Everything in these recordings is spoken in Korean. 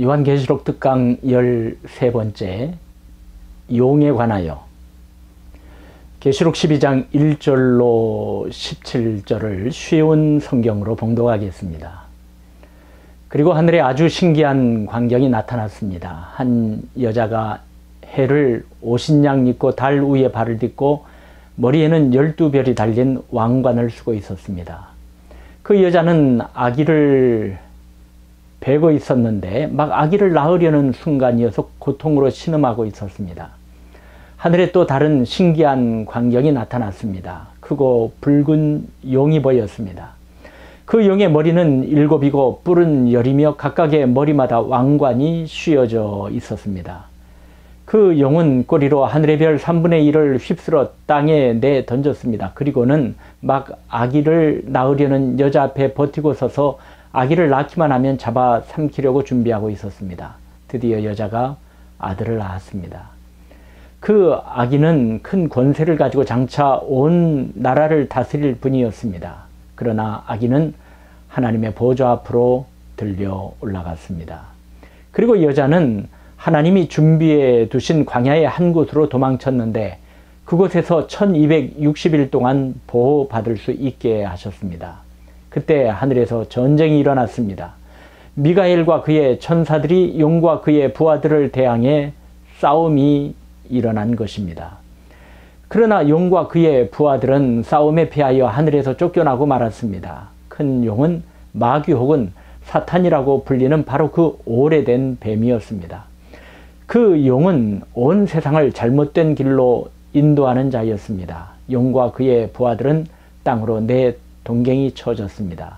요한계시록 특강 13번째 용에 관하여 계시록 12장 1절로 17절을 쉬운 성경으로 봉독하겠습니다. 그리고 하늘에 아주 신기한 광경이 나타났습니다. 한 여자가 해를 옷신양 입고 달 위에 발을 딛고 머리에는 12별이 달린 왕관을 쓰고 있었습니다. 그 여자는 아기를 베고 있었는데 막 아기를 낳으려는 순간이어서 고통으로 신음하고 있었습니다. 하늘에 또 다른 신기한 광경이 나타났습니다. 크고 붉은 용이 보였습니다. 그 용의 머리는 7이고 뿔은 10이며 각각의 머리마다 왕관이 씌어져 있었습니다. 그 용은 꼬리로 하늘의 별 3분의 1을 휩쓸어 땅에 내 던졌습니다. 그리고는 막 아기를 낳으려는 여자 앞에 버티고 서서 아기를 낳기만 하면 잡아 삼키려고 준비하고 있었습니다. 드디어 여자가 아들을 낳았습니다. 그 아기는 큰 권세를 가지고 장차 온 나라를 다스릴 분이었습니다. 그러나 아기는 하나님의 보좌 앞으로 들려 올라갔습니다. 그리고 여자는 하나님이 준비해 두신 광야의 한 곳으로 도망쳤는데 그곳에서 1260일 동안 보호받을 수 있게 하셨습니다. 그때 하늘에서 전쟁이 일어났습니다. 미가엘과 그의 천사들이 용과 그의 부하들을 대항해 싸움이 일어난 것입니다. 그러나 용과 그의 부하들은 싸움에 패하여 하늘에서 쫓겨나고 말았습니다. 큰 용은 마귀 혹은 사탄이라고 불리는 바로 그 오래된 뱀이었습니다. 그 용은 온 세상을 잘못된 길로 인도하는 자였습니다. 용과 그의 부하들은 땅으로 동갱이 쳐졌습니다.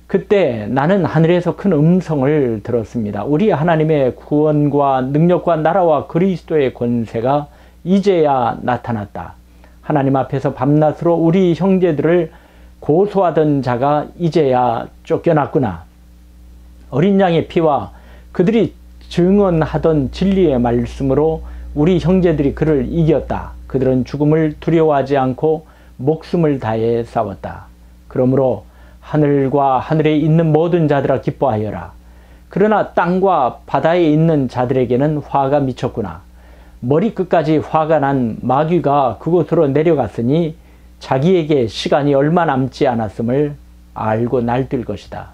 그때 나는 하늘에서 큰 음성을 들었습니다. 우리 하나님의 구원과 능력과 나라와 그리스도의 권세가 이제야 나타났다. 하나님 앞에서 밤낮으로 우리 형제들을 고소하던 자가 이제야 쫓겨났구나. 어린 양의 피와 그들이 증언하던 진리의 말씀으로 우리 형제들이 그를 이겼다. 그들은 죽음을 두려워하지 않고 목숨을 다해 싸웠다. 그러므로 하늘과 하늘에 있는 모든 자들아 기뻐하여라. 그러나 땅과 바다에 있는 자들에게는 화가 미쳤구나. 머리끝까지 화가 난 마귀가 그곳으로 내려갔으니 자기에게 시간이 얼마 남지 않았음을 알고 날뛸 것이다.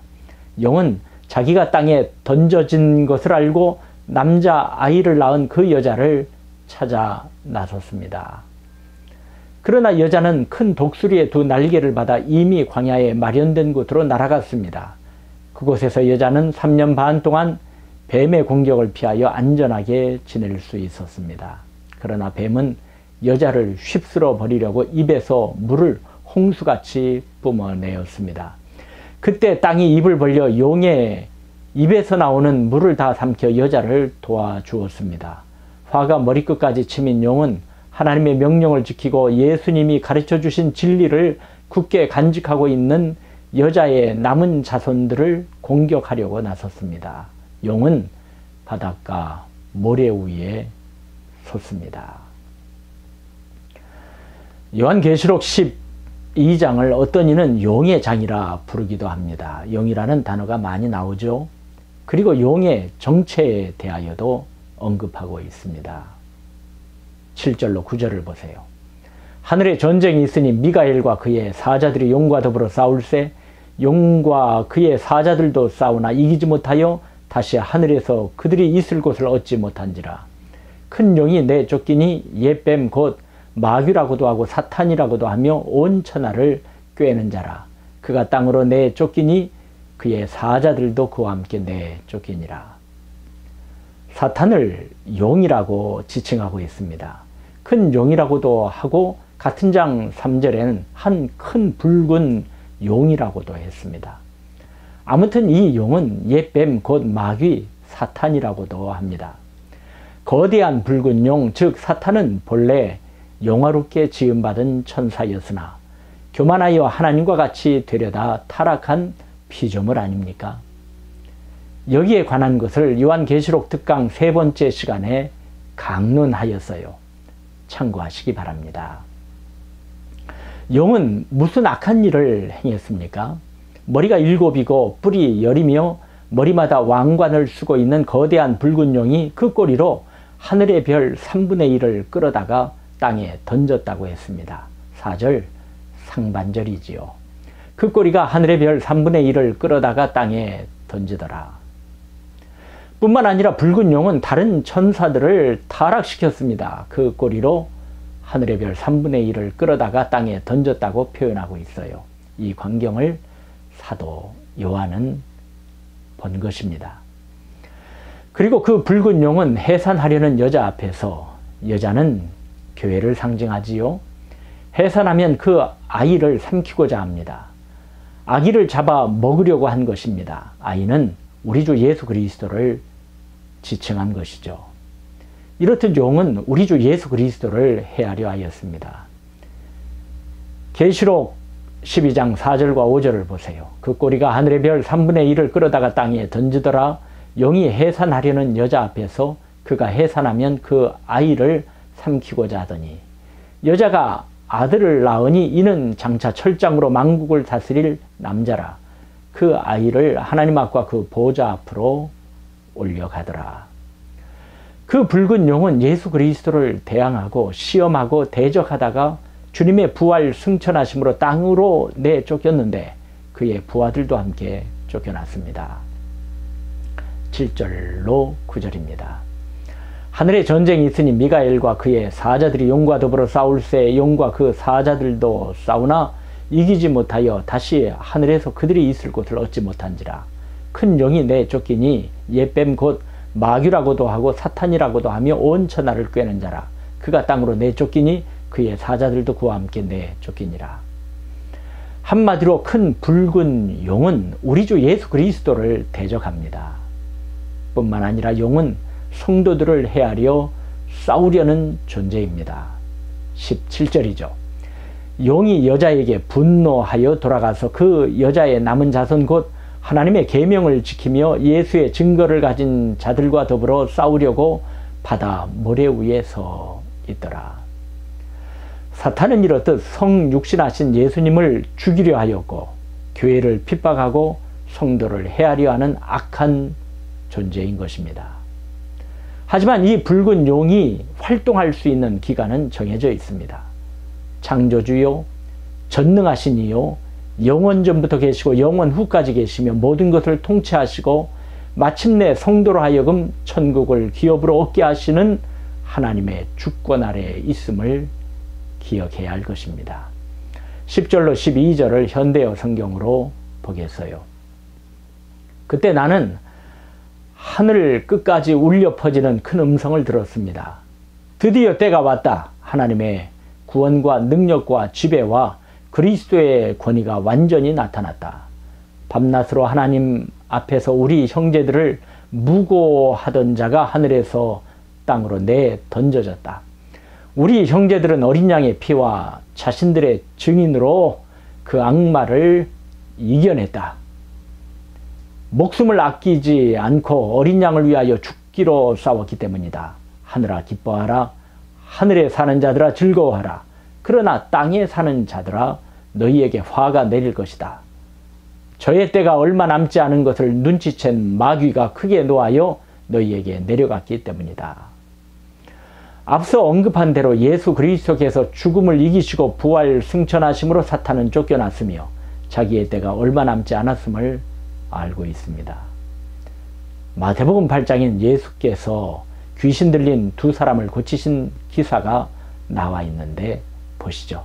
용은 자기가 땅에 던져진 것을 알고 남자 아이를 낳은 그 여자를 찾아 나섰습니다. 그러나 여자는 큰 독수리의 2 날개를 받아 이미 광야에 마련된 곳으로 날아갔습니다. 그곳에서 여자는 3년 반 동안 뱀의 공격을 피하여 안전하게 지낼 수 있었습니다. 그러나 뱀은 여자를 휩쓸어 버리려고 입에서 물을 홍수같이 뿜어내었습니다. 그때 땅이 입을 벌려 용의 입에서 나오는 물을 다 삼켜 여자를 도와주었습니다. 화가 머리끝까지 치민 용은 하나님의 명령을 지키고 예수님이 가르쳐 주신 진리를 굳게 간직하고 있는 여자의 남은 자손들을 공격하려고 나섰습니다. 용은 바닷가 모래 위에 섰습니다. 요한계시록 12장을 어떤 이는 용의 장이라 부르기도 합니다. 용이라는 단어가 많이 나오죠. 그리고 용의 정체에 대하여도 언급하고 있습니다. 7절로 9절을 보세요. 하늘에 전쟁이 있으니 미가엘과 그의 사자들이 용과 더불어 싸울세 용과 그의 사자들도 싸우나 이기지 못하여 다시 하늘에서 그들이 있을 곳을 얻지 못한지라. 큰 용이 내쫓기니 옛뱀 곧 마귀라고도 하고 사탄이라고도 하며 온 천하를 꿰는 자라. 그가 땅으로 내쫓기니 그의 사자들도 그와 함께 내쫓기니라. 사탄을 용이라고 지칭하고 있습니다. 큰 용이라고도 하고 같은 장 3절에는 한 큰 붉은 용이라고도 했습니다. 아무튼 이 용은 옛뱀 곧 마귀 사탄이라고도 합니다. 거대한 붉은 용, 즉 사탄은 본래 영화롭게 지음받은 천사였으나 교만하여 하나님과 같이 되려다 타락한 피조물 아닙니까? 여기에 관한 것을 요한계시록 특강 3번째 시간에 강론하였어요. 참고하시기 바랍니다. 용은 무슨 악한 일을 행했습니까? 머리가 7이고 뿔이 10이며 머리마다 왕관을 쓰고 있는 거대한 붉은 용이 그 꼬리로 하늘의 별 3분의 1을 끌어다가 땅에 던졌다고 했습니다. 4절 상반절이지요. 그 꼬리가 하늘의 별 3분의 1을 끌어다가 땅에 던지더라. 뿐만 아니라 붉은 용은 다른 천사들을 타락시켰습니다. 그 꼬리로 하늘의 별 3분의 1을 끌어다가 땅에 던졌다고 표현하고 있어요. 이 광경을 사도 요한은 본 것입니다. 그리고 그 붉은 용은 해산하려는 여자 앞에서, 여자는 교회를 상징하지요. 해산하면 그 아이를 삼키고자 합니다. 아기를 잡아 먹으려고 한 것입니다. 아이는 우리 주 예수 그리스도를 지칭한 것이죠. 이렇듯 용은 우리 주 예수 그리스도를 해하려 하였습니다. 계시록 12장 4절과 5절을 보세요. 그 꼬리가 하늘의 별 3분의 1을 끌어다가 땅에 던지더라. 용이 해산하려는 여자 앞에서 그가 해산하면 그 아이를 삼키고자 하더니, 여자가 아들을 낳으니 이는 장차 철장으로 만국을 다스릴 남자라. 그 아이를 하나님 앞과 그 보좌 앞으로 올려가더라. 그 붉은 용은 예수 그리스도를 대항하고 시험하고 대적하다가 주님의 부활 승천하심으로 땅으로 내쫓겼는데 그의 부하들도 함께 쫓겨났습니다. 7절로 9절입니다. 하늘에 전쟁이 있으니 미가엘과 그의 사자들이 용과 더불어 싸울새 용과 그 사자들도 싸우나 이기지 못하여 다시 하늘에서 그들이 있을 곳을 얻지 못한지라. 큰 용이 내쫓기니 옛뱀 곧 마귀라고도 하고 사탄이라고도 하며 온 천하를 꿰는 자라. 그가 땅으로 내쫓기니 그의 사자들도 그와 함께 내쫓기니라. 한마디로 큰 붉은 용은 우리 주 예수 그리스도를 대적합니다. 뿐만 아니라 용은 성도들을 해하려 싸우려는 존재입니다. 17절이죠. 용이 여자에게 분노하여 돌아가서 그 여자의 남은 자손 곧 하나님의 계명을 지키며 예수의 증거를 가진 자들과 더불어 싸우려고 바다 모래 위에 서 있더라. 사탄은 이렇듯 성육신하신 예수님을 죽이려 하였고 교회를 핍박하고 성도를 해하려 하는 악한 존재인 것입니다. 하지만 이 붉은 용이 활동할 수 있는 기간은 정해져 있습니다. 창조주요, 전능하신 이요, 영원 전부터 계시고 영원 후까지 계시며 모든 것을 통치하시고 마침내 성도로 하여금 천국을 기업으로 얻게 하시는 하나님의 주권 아래에 있음을 기억해야 할 것입니다. 10절로 12절을 현대어 성경으로 보겠어요. 그때 나는 하늘 끝까지 울려 퍼지는 큰 음성을 들었습니다. 드디어 때가 왔다. 하나님의 구원과 능력과 지배와 그리스도의 권위가 완전히 나타났다. 밤낮으로 하나님 앞에서 우리 형제들을 무고하던 자가 하늘에서 땅으로 내던져졌다. 우리 형제들은 어린 양의 피와 자신들의 증인으로 그 악마를 이겨냈다. 목숨을 아끼지 않고 어린 양을 위하여 죽기로 싸웠기 때문이다. 하늘아 기뻐하라. 하늘에 사는 자들아 즐거워하라. 그러나 땅에 사는 자들아 너희에게 화가 내릴 것이다. 저의 때가 얼마 남지 않은 것을 눈치챈 마귀가 크게 노하여 너희에게 내려갔기 때문이다. 앞서 언급한 대로 예수 그리스도께서 죽음을 이기시고 부활 승천하심으로 사탄은 쫓겨났으며 자기의 때가 얼마 남지 않았음을 알고 있습니다. 마태복음 8장인 예수께서 귀신 들린 2사람을 고치신 기사가 나와 있는데 보시죠.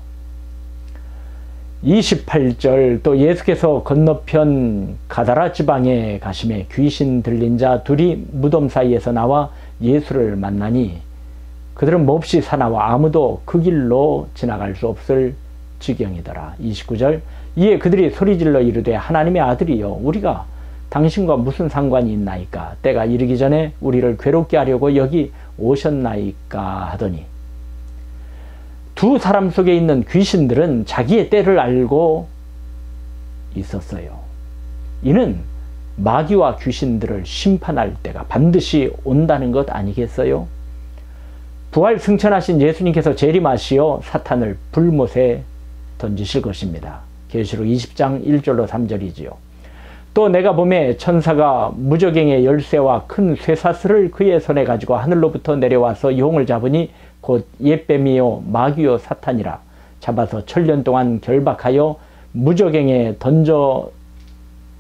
28절 또 예수께서 건너편 가다라 지방에 가심에 귀신 들린 자 둘이 무덤 사이에서 나와 예수를 만나니 그들은 몹시 사나워 아무도 그 길로 지나갈 수 없을 지경이더라. 29절 이에 그들이 소리질러 이르되 하나님의 아들이여 우리가 당신과 무슨 상관이 있나이까? 때가 이르기 전에 우리를 괴롭게 하려고 여기 오셨나이까 하더니 2사람 속에 있는 귀신들은 자기의 때를 알고 있었어요. 이는 마귀와 귀신들을 심판할 때가 반드시 온다는 것 아니겠어요? 부활 승천하신 예수님께서 재림하시어 사탄을 불못에 던지실 것입니다. 계시록 20장 1절로 3절이지요. 또 내가 보매 천사가 무저갱의 열쇠와 큰 쇠사슬을 그의 손에 가지고 하늘로부터 내려와서 용을 잡으니 곧 옛뱀이요 마귀요 사탄이라 잡아서 천년 동안 결박하여 무저갱에 던져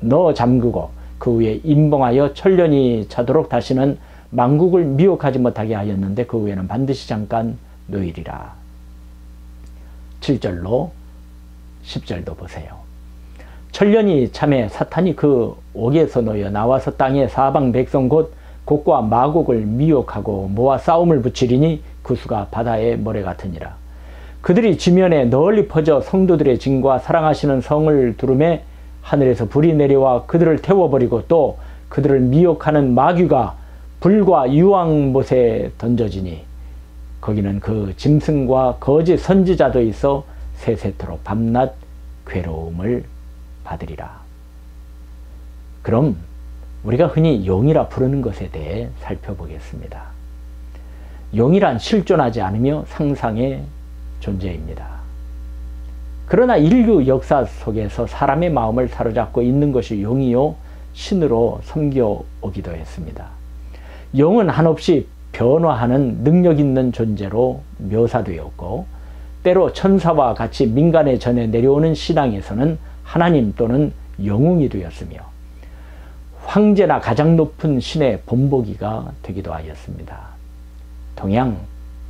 넣어 잠그고 그 위에 임봉하여 천년이 차도록 다시는 만국을 미혹하지 못하게 하였는데 그 후에는 반드시 잠깐 놓이리라. 7절로 10절도 보세요. 천년이 참에 사탄이 그 옥에서 놓여 나와서 땅에 사방 백성 곧 곡과 마곡을 미혹하고 모아 싸움을 붙이리니 그 수가 바다의 모래 같으니라. 그들이 지면에 널리 퍼져 성도들의 증과 사랑하시는 성을 두름에 하늘에서 불이 내려와 그들을 태워버리고 또 그들을 미혹하는 마귀가 불과 유황못에 던져지니 거기는 그 짐승과 거짓 선지자도 있어 세세토록 밤낮 괴로움을 받으리라. 그럼 우리가 흔히 용이라 부르는 것에 대해 살펴보겠습니다. 용이란 실존하지 않으며 상상의 존재입니다. 그러나 인류 역사 속에서 사람의 마음을 사로잡고 있는 것이 용이요 신으로 섬겨오기도 했습니다. 용은 한없이 변화하는 능력 있는 존재로 묘사되었고 때로 천사와 같이 민간의 전에 내려오는 신앙에서는 하나님 또는 영웅이 되었으며 황제나 가장 높은 신의 본보기가 되기도 하였습니다. 동양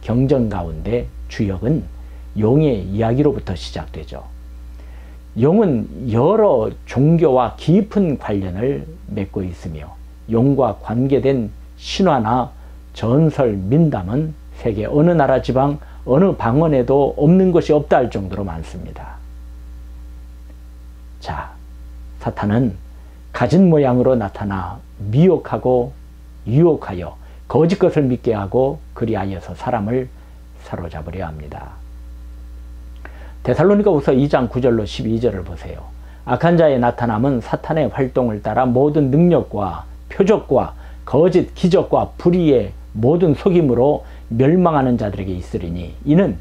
경전 가운데 주역은 용의 이야기로부터 시작되죠. 용은 여러 종교와 깊은 관련을 맺고 있으며 용과 관계된 신화나 전설, 민담은 세계 어느 나라 지방 어느 방언에도 없는 것이 없다 할 정도로 많습니다. 자, 사탄은 가진 모양으로 나타나 미혹하고 유혹하여 거짓 것을 믿게 하고 그리하여서 사람을 사로잡으려 합니다. 데살로니가후서 2장 9절로 12절을 보세요. 악한 자의 나타남은 사탄의 활동을 따라 모든 능력과 표적과 거짓 기적과 불의의 모든 속임으로 멸망하는 자들에게 있으리니 이는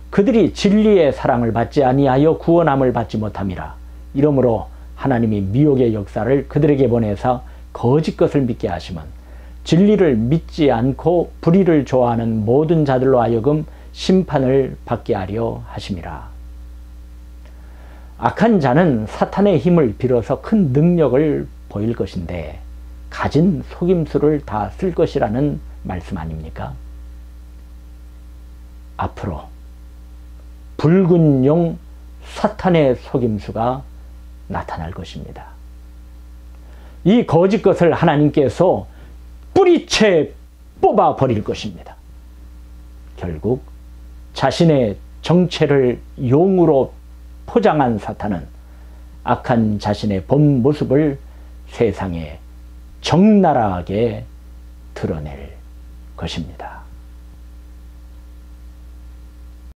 그들이 진리의 사랑을 받지 아니하여 구원함을 받지 못함이라. 이러므로 하나님이 미혹의 역사를 그들에게 보내사 거짓 것을 믿게 하시면 진리를 믿지 않고 불의를 좋아하는 모든 자들로 하여금 심판을 받게 하려 하심이라. 악한 자는 사탄의 힘을 빌어서 큰 능력을 보일 것인데 가진 속임수를 다 쓸 것이라는 말씀 아닙니까? 앞으로 붉은 용 사탄의 속임수가 나타날 것입니다. 이 거짓 것을 하나님께서 뿌리채 뽑아 버릴 것입니다. 결국 자신의 정체를 용으로 포장한 사탄은 악한 자신의 본 모습을 세상에 적나라하게 드러낼 것입니다.